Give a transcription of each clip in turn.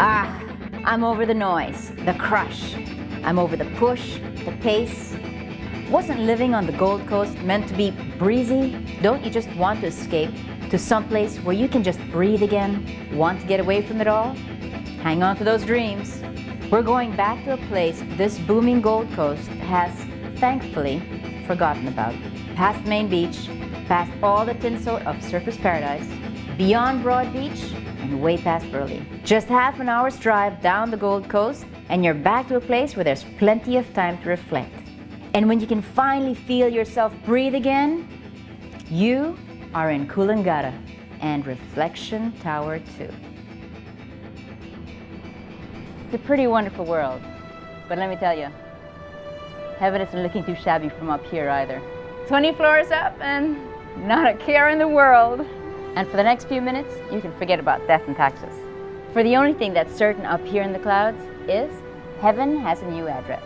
Ah, I'm over the noise, the crush. I'm over the push, the pace. Wasn't living on the Gold Coast meant to be breezy? Don't you just want to escape to someplace where you can just breathe again? Want to get away from it all? Hang on to those dreams. We're going back to a place this booming Gold Coast has, thankfully, forgotten about. Past Main Beach, past all the tinsel of Surfers Paradise, beyond Broad Beach, and way past Burley. Just half an hour's drive down the Gold Coast, and you're back to a place where there's plenty of time to reflect. And when you can finally feel yourself breathe again, you are in Coolangatta and Reflection Tower 2. It's a pretty wonderful world, but let me tell you, heaven isn't looking too shabby from up here either. 20 floors up and not a care in the world. And for the next few minutes, you can forget about death and taxes. For the only thing that's certain up here in the clouds is heaven has a new address.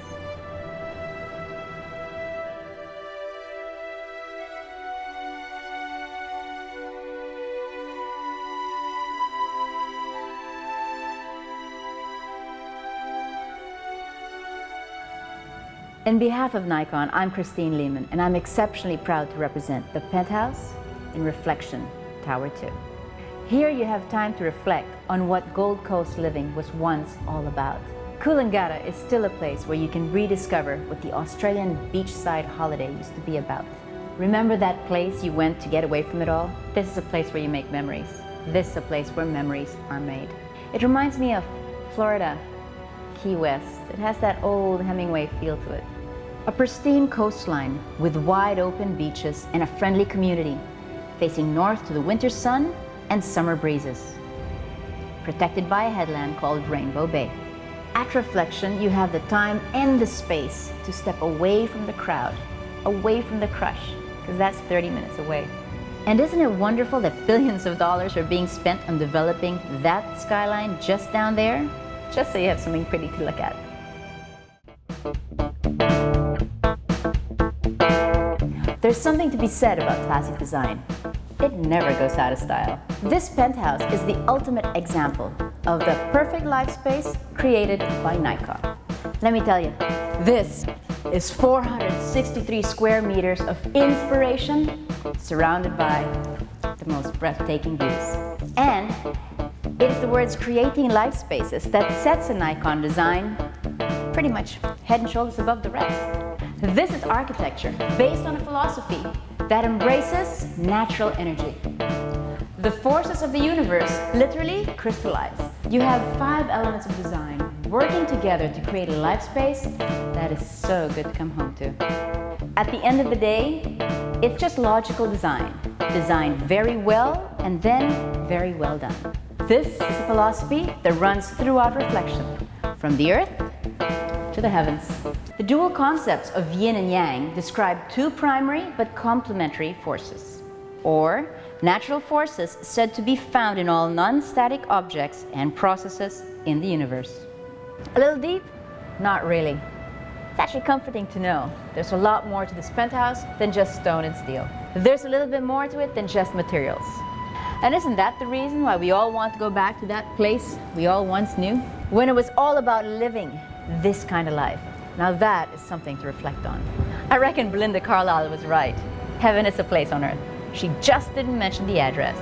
On behalf of Niecon, I'm Christine Lehman, and I'm exceptionally proud to represent the Penthouse in Reflection Tower 2. Here you have time to reflect on what Gold Coast living was once all about. Coolangatta is still a place where you can rediscover what the Australian beachside holiday used to be about. Remember that place you went to get away from it all? This is a place where you make memories. This is a place where memories are made. It reminds me of Florida, Key West. It has that old Hemingway feel to it. A pristine coastline with wide open beaches and a friendly community, facing north to the winter sun and summer breezes. Protected by a headland called Rainbow Bay. At Reflection, you have the time and the space to step away from the crowd, away from the crush, because that's 30 minutes away. And isn't it wonderful that billions of dollars are being spent on developing that skyline just down there? Just so you have something pretty to look at. There's something to be said about classic design. It never goes out of style. This penthouse is the ultimate example of the perfect life space created by Niecon. Let me tell you, this is 463 square meters of inspiration surrounded by the most breathtaking views. And it is the words creating life spaces that sets a Niecon design pretty much head and shoulders above the rest. This is architecture based on a philosophy that embraces natural energy. The forces of the universe literally crystallize. You have 5 elements of design working together to create a life space that is so good to come home to. At the end of the day, it's just logical design. Designed very well and then very well done. This is a philosophy that runs throughout Reflection, from the earth to the heavens. The dual concepts of yin and yang describe 2 primary but complementary forces, or natural forces said to be found in all non-static objects and processes in the universe. A little deep? Not really. It's actually comforting to know there's a lot more to this penthouse than just stone and steel. There's a little bit more to it than just materials. And isn't that the reason why we all want to go back to that place we all once knew? When it was all about living this kind of life. Now that is something to reflect on. I reckon Belinda Carlisle was right. Heaven is a place on earth. She just didn't mention the address.